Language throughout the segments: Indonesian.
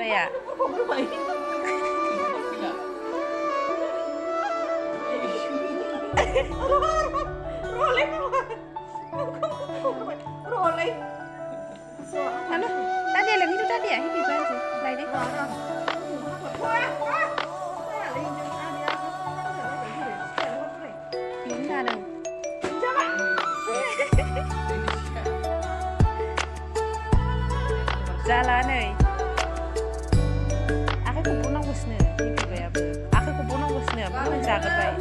जाबाय या Halo, tadi là itu tadi ya, ini baru. Lại đấy. Biến ra đâu? Jalan nih. Aku kumpul nang busnya, ini kayak apa? Aku kumpul nang busnya, belum jaga baik.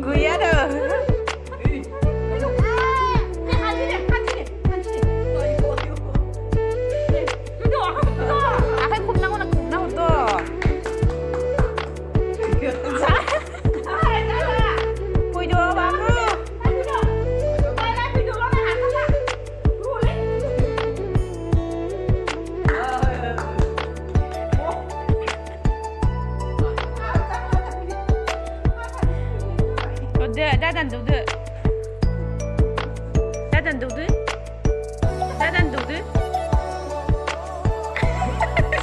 Gue ada. Dadan dulu. Dadan dulu. Dadan dulu.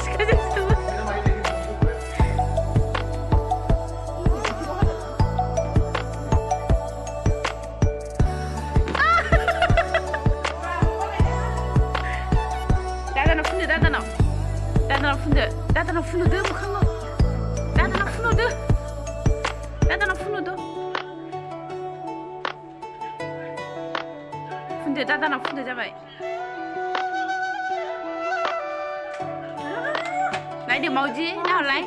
Sekarang itu. Dadan funde, dadan. Dadan funde. Dadan funde deh bukan lo. Dadan funde deh. Dadan funde deh. funde dadan funde जाबाय नायदो मावजि नाहरलाय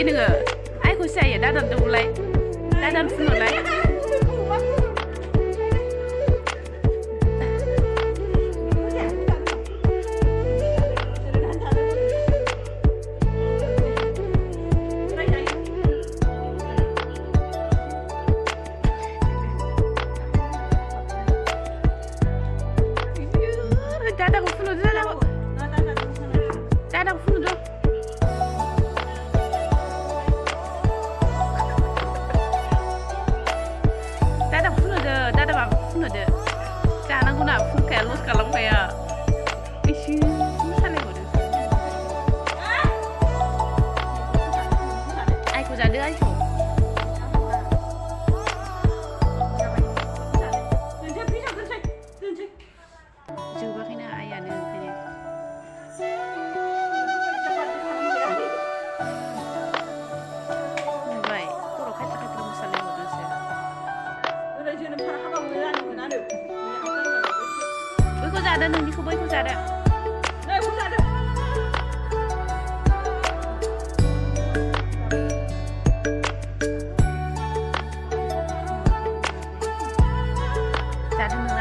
nengah, aku saya dadan dulu, dadan full lagi. Dadan full, dadan full dong. Ada jangan aku nak pun kayak lu kalau kayak isu misalnya gitu aku jadi aku coba kena ayah nih kayaknya baik kurang kata misalnya gitu sih Bố có ra đây đừng đi không bố có ra đây đây không ra đây ra đây